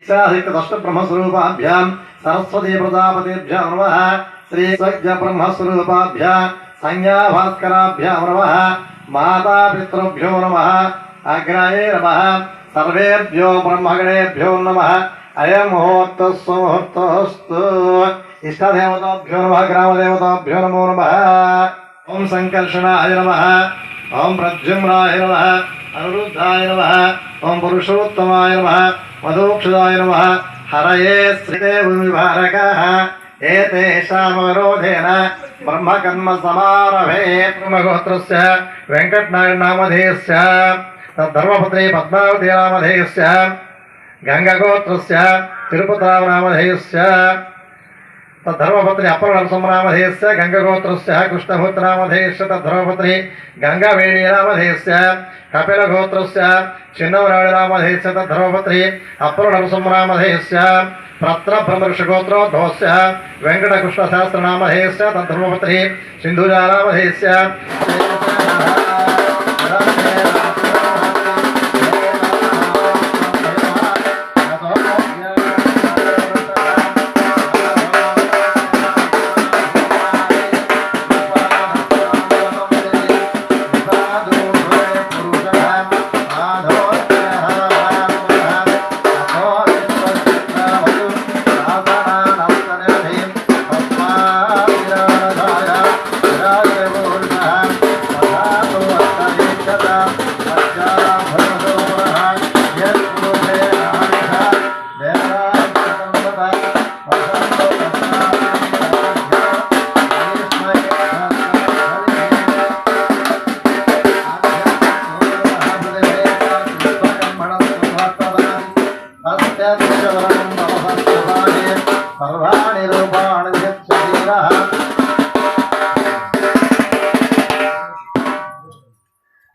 ब्रह्मस्वरूपाभ्यां सरस्वती प्रजापतिभ्यो नमः। श्री सज्ज ब्रह्मस्वरूपाभ्यां संज्ञा भास्कराभ्यो नमः। माता पितृभ्यो नमः। अग्रये नमः। सर्वेभ्यो ब्रह्मगणेभ्यो नमः। अयं मुहूर्तस्सु मुहूर्तस्तु। इष्टदेवताभ्यो नमः। ग्रामदेवताभ्यो नमो नमः। ओं संकर्षणाय नमः। ओं प्रद्युम्नाय नमः। अनिरुद्धाय नमः। ओं पुरुषोत्तमाय नमः। मधुक्षदाय नमः। हरये श्रीदेवविभारकः एतेषामवरोधेन ब्रह्मकर्म समारभे। ब्रह्मगोत्रस्य वेङ्कटनारायणनामधेयस्य धर्मपत्नी पद्मावती नामधेयस्य गङ्गगोत्रस्य तिरुपतिरामनामधेयस्य तद्धर्मपत्नी अपरनरसिंहनामधेयस्य गङ्गगोत्रस्य कृष्णभूतनामधेयस्य तद्धर्मपत्नी गङ्गावेणीनामधेयस्य कपिलगोत्रस्य चिन्नवराळनामधेयस्य तद्धर्मपत्नी अपरनरसिंहनामधेयस्य रत्नब्रह्मर्षिगोत्रोद्भवस्य वेङ्कटकृष्णशास्त्रनामधेयस्य तद्धर्मपत्नी सिन्धुजानामधेयस्य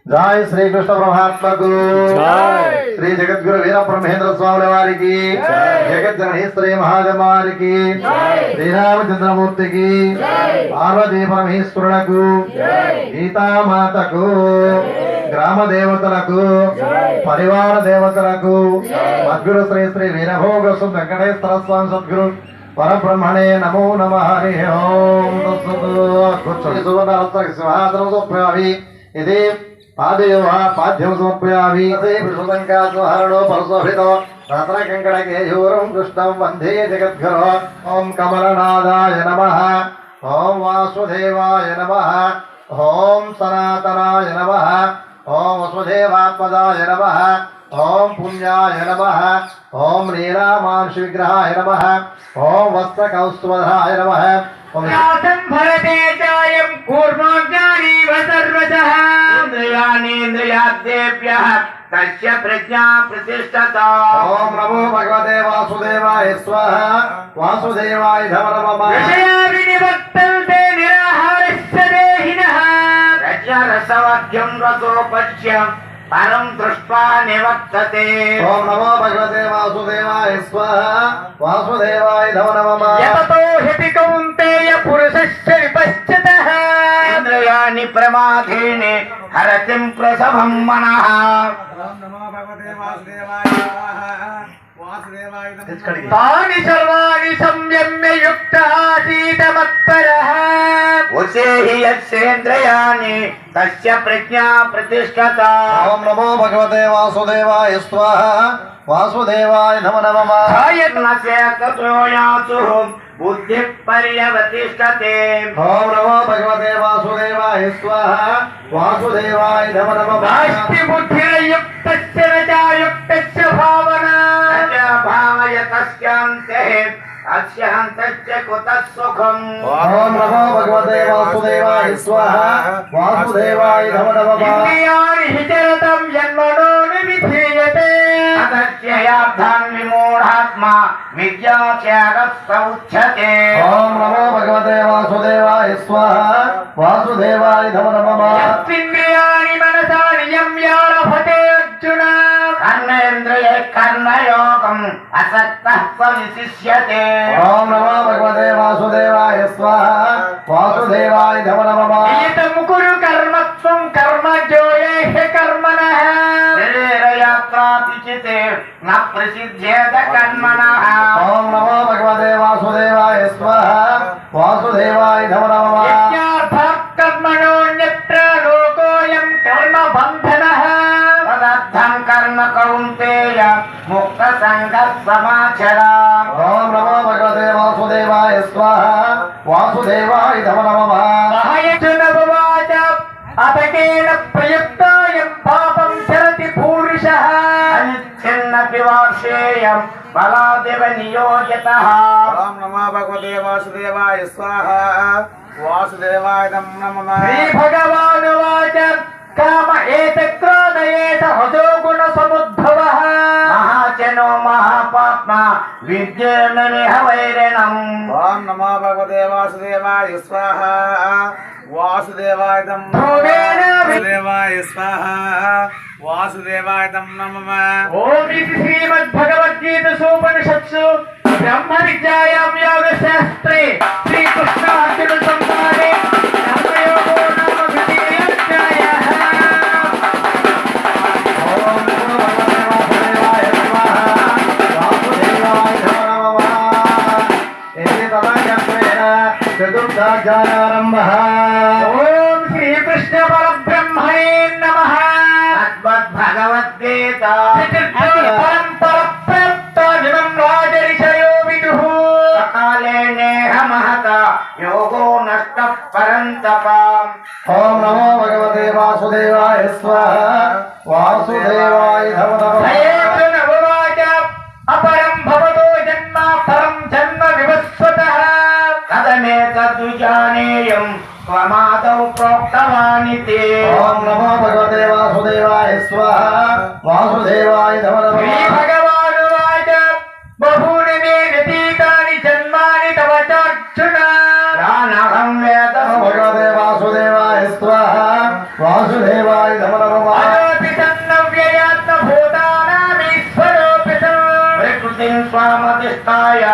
जय श्री कृष्ण परमात्मा को जय। श्री जगद्गुरु वीर ब्रह्मेंद्र स्वामी वारिकी जय। जगत जननी श्री महादेव वारिकी जय। श्री रामचंद्रमूर्ति की जय। पार्वती परमेश्वरुनकु जय। गीता मातకు ग्राम देवतలకు परिवार देवतలకు सद्गुरु श्री श्री वीरभोग सुत वेंकटेश्वर स्वामी सद्गुरु परब्रह्मणे नमो नमः। हरि ओम तत्सत्। सुवर्णरत्न सिंहासनं समर्पयामि। यदि पादयो पाद्यं समर्पयामि। विष्णुसंकासहरणो परशोभितो रत्नकङ्कणकेयूरं कृष्णं वन्दे जगद्गुरो। ओं कमलनादाय नमः। ओं वासुदेवाय नमः। ओं सनातनाय नमः। ओं वसुदेवात्मदाय नमः। ओं पुण्याय नमः। ओं नीलामांशविग्रहाय नमः। ओं वत्सकौस्तुभधाय नमः। भरतेजायं कूर्मोज्ञानीव सर्वशः इन्द्रियाणीन्द्रियाद्येभ्यः तस्य प्रज्ञा प्रतिष्ठता। ओम नमो भगवते वासुदेवाय स्वाहा। वासुदेवाय नमः। विषया विनिवर्तन्ते निराहारस्य देहिनः रसवाक्यं रसोपच्यं परं दृष्ट्वा निवर्तते। ओम नमो भगवते वासुदेवाय स्वाहा। वासुदेवाय नमः। यततो हि कौन्तेय पुरुषस्य विपश्चितः इन्द्रियाणि प्रमाथेन हरतिं प्रसभं मनः। ओम नमो भगवते वासुदेवाय स्वाहा। वासुदेवाय नमः। तानि सर्वाणि संयम्य युक्तः शीतमत्परः उसे हि यस्येन्द्रियाणि तस्य प्रज्ञा प्रतिष्ठता। ओम नमो भगवते वासुदेवाय स्वाहा। वासुदेवाय नमः। यत्नस्य ततो यासुः बुद्धिः पर्यवतिष्ठते। ओम नमो भगवते वासुदेवाय स्वाहा। वासुदेवाय नमः। नास्ति बुद्धिर्युक्तस्य न चायुक्तस्य भावना न भावयतस्यान्ते अस्य हन्तस्य कुतः सुखम्। ओम नमो भगवते वासुदेवाय स्वाहा। वासुदेवाय नमः। इन्द्रियाणि हि चरतं यन्मनो न विधीयते तस्य यार्थान् विमूढात्मा विज्ञास्यागस्स उच्यते। ओम नमो भगवते वासुदेवाय स्वाहा। वासुदेवाय नमः। यस्मिन्द्रियाणि मनसा नियम्यारभते अर्जुन कर्मेन्द्रिये कर्मयोगम् असक्तः स विशिष्यते। ओम नमो भगवते वासुदेवाय स्वाहा। वासुदेवाय नमः। नियतं कुरु कर्म त्वं कर्मजो ये ह्यकर्मणः शरीरयात्रापि चिते न प्रसिद्ध्येत कर्मणः ఓం నమో భగవతే వాసుదేవాయ స్వాహ వాసుదేవాయ నమః यज्ञार्थः कर्मणोऽन्यत्र लोकोऽयं कर्मबन्धनः तदर्थं कर्म कौन्तेय मुक्तसङ्गः समाचर ఓం నమో భగవతే వాసుదేవాయ స్వాహ వాసుదేవాయ నమః సహయజనవాచ అతకేన ప్రయుక్తాయం పాపం చరతి పూరుషः అనిచ్ఛిన్నపి వార్షేయం బలాదేవ నియోజితః ఓం నమో భగవతే వాసుదేవాయ స్వాహ వాసుదేవాయ నమః శ్రీభగవానువాచ కామ ఏతక్రోధయేత రజోగుణ సముద్భవః మహాజనో మహాపాప్మ విద్యేన నిహ వైరిణం ఓం నమో భగవతే వాసుదేవాయ స్వాహ వాసుదేవాయ ధ్రువేణ వాసుదేవాయ స్వాహ వాసుదేవాయ నమః ఓం ఇది శ్రీమద్భగవద్గీతోపనిషత్సు బ్రహ్మ విద్యాయాం యోగశాస్త్రే శ్రీకృష్ణార్జున సంవాదే కర్మయోగో నామ ద్వితీయోధ్యాయః ఓం నమో భగవతే వాసుదేవాయ స్వాహ వాసుదేవాయ నమః ఇది తదాగత్వేన చతుర్థాధ్యాయారంభః ఓం శ్రీకృష్ణ పరబ్రహ్మణే నమః భగవద్గీత పరంపర ప్రాప్తామిమం రాజరిషయో విదుః సకాలే నేహ మహత యోగో నష్టః పరంతప ఓం నమో భగవతే వాసుదేవాయ స్వాహ వాసుదేవాయ నమః భయేతునవాచ అపరం భవతో జన్మ పరం జన్మ వివస్వతః కథమేతద్విజానేయం త్వమాదౌ ప్రోక్తవానితి ఓం నమో భగవతే వాసుదేవాయ స్వాహ వాసుదేవాయ నమః శ్రీభగవానువాచ బహూని మే వ్యతీతాని జన్మాని తవ చార్జున నానహం వేద భగవతే వాసుదేవాయ స్వాహ వాసుదేవాయ నమః అయోపి సన్నవ్యయాత్మ భూతానామీశ్వరోపి ప్రకృతిం స్వామధిష్టాయ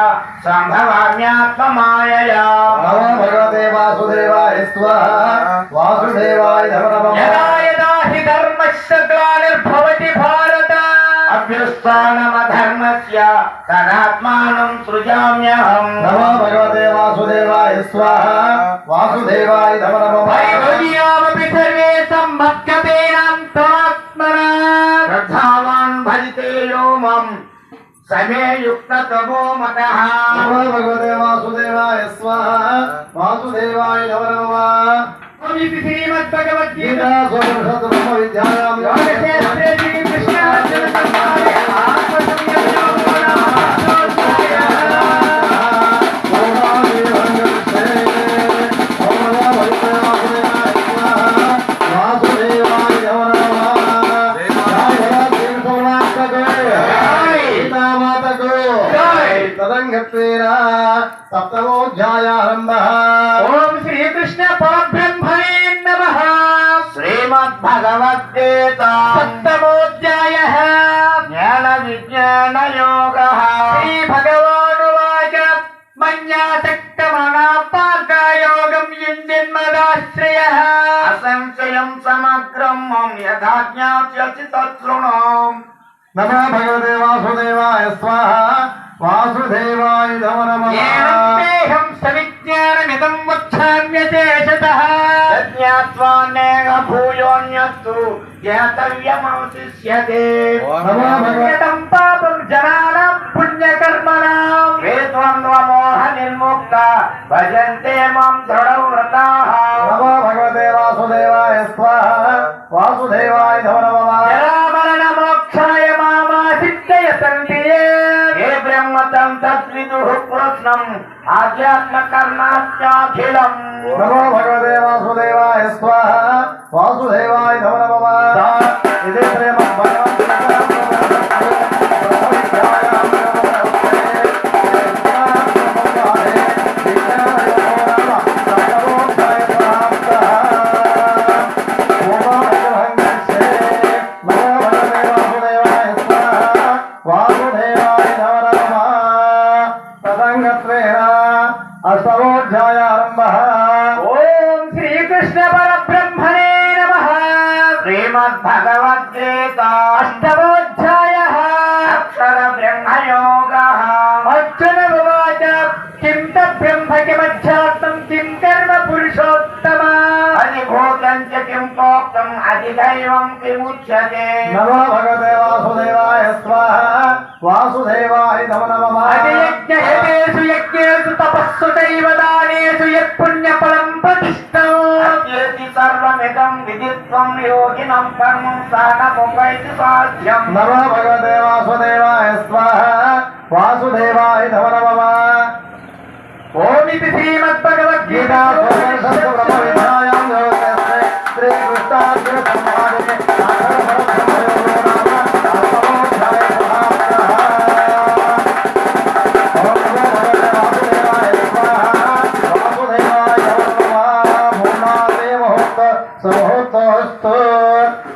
సంభవామ్యాత్మమాయయా నమో భగవతే వాసుదేవాయ స్వాహ వాసుదేవాయ నమః యదా యదా హి ధర్మస్య గ్లానిర్భవతి భారత అభ్యుత్థానమధర్మస్య తదాత్మానం సృజామ్యహం నమో భగవతే వాసుదేవాయ స్వాహ వాసుదేవాయ నమః వైభవ్యామపి సర్వే సంభక్తేనాంతరాత్మనా శ్రద్ధావాన్ భజితే యో మం సమే యుక్తతమో మతః నమో భగవతే వాసుదేవాయ స్వాహ వాసుదేవాయ నమః ఇది శ్రీమద్భగవద్గీత గీతా స్వపనిషత్తు బ్రహ్మ విద్యాయాం యోగశాస్త్రే శ్రీకృష్ణార్జున సంవాదే ఆత్మసంయమో సప్తమోధ్యాయారంభః ఓం శ్రీకృష్ణ పరబ్రహ్మణే నమః శ్రీమద్భగవద్గీత సప్తమోధ్యాయః జ్ఞాన విజ్ఞాన యోగః శ్రీభగవానువాచ మన్యాసక్తమనాపాకాయోగం యుంజన్మదాశ్రయః అసంశయం సమగ్రం మం యథా జ్ఞాస్యసి తత్శృణు నమో భగవతే వాసుదేవాయ స్వాహ వాసుదేవాయ నమః ఏనం సవిజ్ఞానమిదం వక్ష్యామ్యశేషతః యజ్ఞాత్వానేక భూయోన్యత్తు జ్ఞాతవ్యమవశిష్యతే నమో భగవతే తం పాపం జనానాం పుణ్యకర్మణాం వేద్వంద్వమోహ నిర్ముక్త భజంతే మాం దృఢవ్రతాః నమో భగవతే వాసుదేవాయ స్వాహ వాసుదేవాయ నమః జరామరణ మోక్షాయ మామాసిద్ధయ సంతి ఏ బ్రహ్మతం తద్విదుః కృష్ణం ఆధ్యాత్మకర్ణాఖ్యాఖిలం నమో భగవతే వాసుదేవాయ స్వాహ వాసుదేవాయ నమః ఇదే ప్రేమ అష్టమోధ్యాయారంభః ఓం శ్రీకృష్ణ పరబ్రహ్మణే నమః శ్రీమద్భగవద్గీత అష్టమోధ్యాయః అక్షర అర్జున ఉవాచ కిం తభ్యం భగవచ్ఛాత్తం కిం కర్మ పురుషోత్తమ అధిభూతం చ కిం ప్రోక్తం అధిదైవం కిముచ్యతే నమో భగవతే వాసుదేవాయ స్వాహ వాసుదేవాయ నమో నమః అధియజ్ఞయేషు యజ్ఞేషు తపస్సు దైవ దానేషు యత్పుణ్యఫలం ప్రతిష్టం అత్యేతి సర్వమిదం విదిత్వం యోగినం కర్మం సానముపైతి సాధ్యం నమో భగవతే వాసుదేవాయ స్వాహ వాసుదేవాయ నమో నమః ఓమితి శ్రీమద్భగవద్గీతా గీతా బ్రహ్మ విద్యాయాం యోగస్తే శ్రీకృష్ణార్జున సంవాదే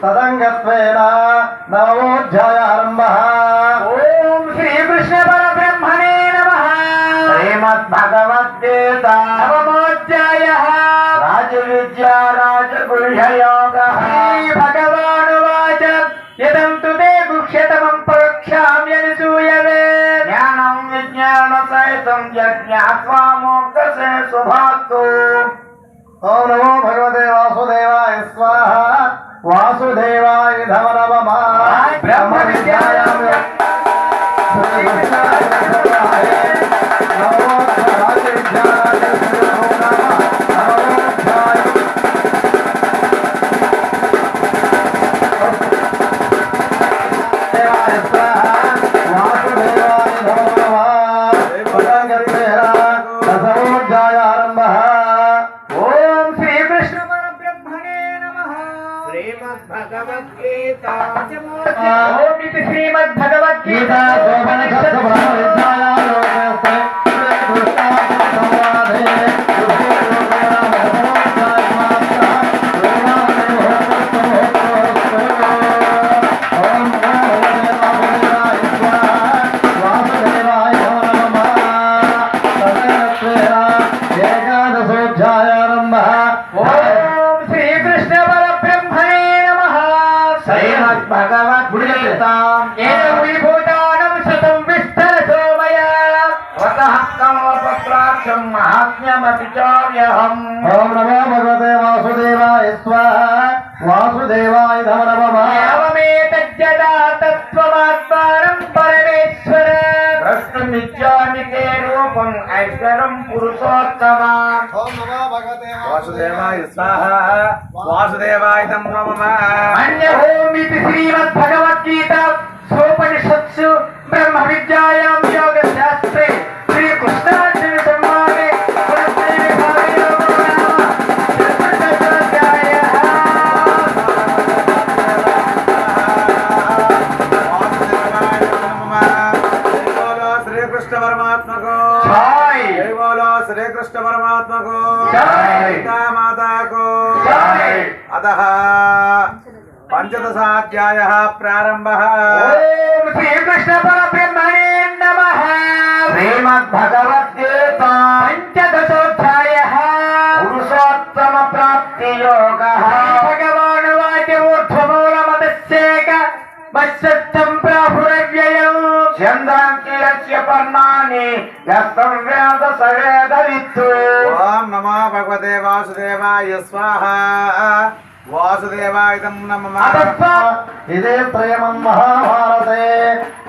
తదంగత్వేన నవోధ్యాయారంభః ఓం శ్రీకృష్ణ పరబ్రహ్మణే నమః శ్రీమద్భగవద్గీత నవమోధ్యాయః రాజవిద్యా రాజగుహ్యయోగః శ్రీభగవానువాచ యదం తు తే గుహ్యతమం ప్రవక్ష్యామ్యనుసూయవే జ్ఞానం విజ్ఞాన సహితం యజ్ఞాత్వా మోక్షసే శుభాత్తు ఓం నమో భగవతే వాసుదేవాయ స్వాహ వాసుదేవాయ నమో నమః బ్రహ్మ విద్యాయాం ఓం శ్రీకృష్ణ పరబ్రహ్మణే నమః శ్రీమద్భగవద్గీత ఓమితి శ్రీమద్భగవద్గీత ఓం శ్రీకృష్ణ పరబ్రహ్మణే నమః శ్రీమద్భగవద్గీత ఏతం విభూతానం శతం విస్తరతో మయా వతఃకమపత్రాక్షం మహాత్మ్యమపి చార్యహం ఓం నమో భగవతే వాసుదేవాయ స్వాహ వాసుదేవాయ నమో నమః ఏవమేతజ్జదా తత్వమాత్మానం పరమేశ్వర ద్రష్టుమిచ్చామి తే రూపం ఐశ్వరం పురుషోత్తమ ఓం నమో భగవతే వాసుదేవాయ స్వాహ వాసుదేవాయ నమో నమః అన్యభూమితి శ్రీమద్భగవద్గీత సోపనిషత్సు బ్రహ్మ విద్యాయాం యోగ శాస్త్రే శ్రీకృష్ణార్జున సంవాదే శ్రీకృష్ణ పరమాత్మ को జై जय बोलो श्री कृष्ण परमात्मा को जय। सीता माता को जय। अतः पंचदशाध्यायः प्रारम्भः ఓం శ్రీకృష్ణ పరబ్రహ్మణే నమః శ్రీమద్భగవద్గీత పంచదశోధ్యాయః పురుషోత్తమ ప్రాప్తి యోగ భగవానువాచ ఊర్ధ్వమూలమదస్యేక మత్సత్యం ప్రాహురవ్యయం చంద్రాంకి యస్య పర్ణాని యస్తం వేద సవేద విత్తు ओम नमो भगवते वासुदेवाय स्वाहा वासुदेवाय नमः ఇదే త్రయమం మహాభారతే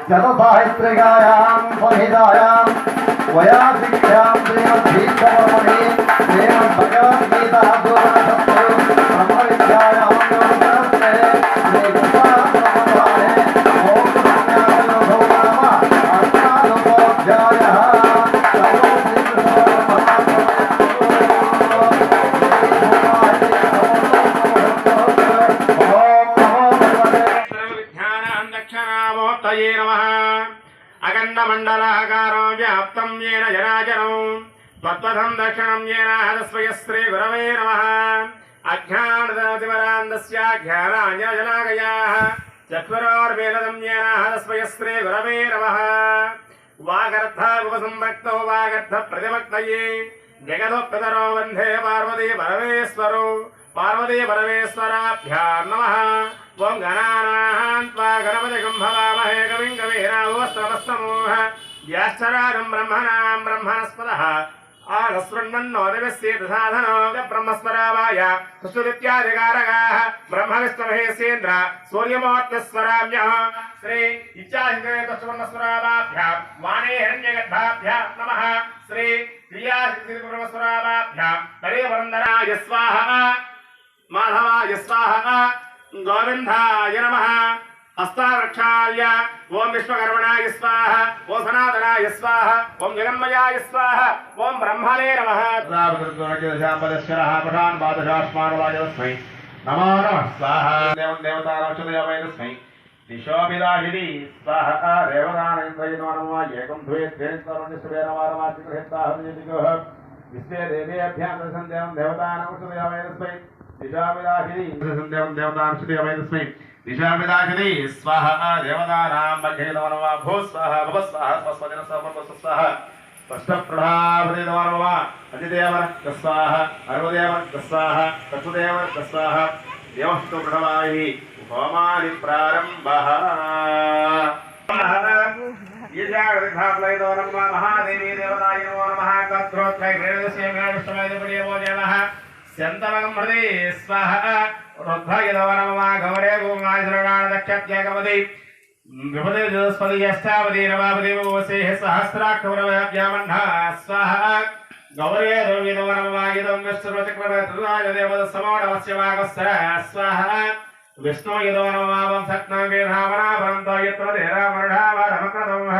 జతసాహిత్రికాయాం సంహితాయాం వయాశిక్షాం శ్రీమద్భీష్మపర్వణి శ్రీమద్భగవద్గీతా పూర్ణశస్త్రు బ్రహ్మవిద్యాయాం యోగశాస్త్రే శ్రీకృష్ణార్జునసంవాదే ఓం జ్ఞానయోగో నామ అష్టాదశోऽధ్యాయः సర్వం दक्षिणामूर्तये नमः अखण्डमण्डलाकारो व्याप्तं येन जनार्दनो त्वत्पथं दक्षिणं येन हरस्वय श्रीगुरवे नमः अज्ञानतिमिरान्धस्याज्ञानाञ्जनजनाकयाः चत्वरोर्वेलदं येन हरस्वय श्रीगुरवे नमः वागर्थोपसंभक्तो वागर्थप्रतिभक्तये जगदोत्पितरो वन्दे पार्वती परमेश्वरो पार्वती परमेश्वराभ्यां नमः ओं गणानां त्वा गणपतिं भवामहे कविं कवीनामुवस्त्रमस्तमोह ज्येष्ठराजं ब्रह्मणां ब्रह्मणस्पदः आगस्वन्नोदविस्येतसाधनो ब्रह्मस्वरावाय सुश्रुत्यादिकारकाः ब्रह्मविष्णुमहेशेन्द्र सूर्यमोत्तस्वराम्यः श्री इच्छाहिन्द्रेतस्वर्णस्वरावाभ्यां वाणी हिरण्यगर्भाभ्यां नमः श्री प्रियाशिवस्वरावाभ्यां हरिवन्दनाय स्वाहा माधवाय स्वाहा गोविन्दाय नमः हस्तारक्षाय ओम विश्वकर्मणाय स्वाहा ओम सनातनाय स्वाहा ओम जगन्मयाय स्वाहा ओम ब्रह्मणे नमः नमो नमः स्वाहा देवतारक्षदयावै दिशोभिदाहिनी स्वाहा देवतानन्द्रय नमः एकं द्वे त्रिकरणेश्वरेणवारमाचिकहेताहनिदिगः विश्वे देवेभ्यां संदेवं देवतानक्षदयावै दिशाभिदाहिनी संदेवं देवतानक्षदयावै दिशाभिदाहिनी स्वाहा देवतानां मध्ये नमः भू स्वाहा भव स्वाहा स्वस्वजन स्वाहा स्पष्टप्रभावते नमः अतिदेवर स्वाहा अर्वदेवर स्वाहा चक्षुदेवर स्वाहा देवस्तु प्रभावाहि होमानि प्रारम्भः यजागृधाप्लय नमः महादेवी देवताय नमः कत्रोत्थय वेदस्य मेणष्टमयदेवो देवः स्यन्तमगं हृदे स्वाहा रुद्धाय नमः गौरे गोमायश्रणान दक्षत्यगमदे विपदे जस्पति यष्टावदे नवावदे वसेह सहस्राक्षरव्यामन्ना स्वाहा गौरे देवी नमः यदं विष्णुचक्रवर्तुराय देवद समानवस्य वागस्सर स्वाहा विष्णु यदो नमः सत्नं वेधावना परन्तो यत्र देरामरणावरमकृतम्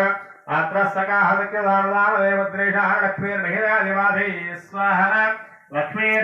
अत्र सकाहदक्यधारदान देवद्रेषः लक्ष्मीर्निहिरादिवाधे स्वाहा लक्ष्मी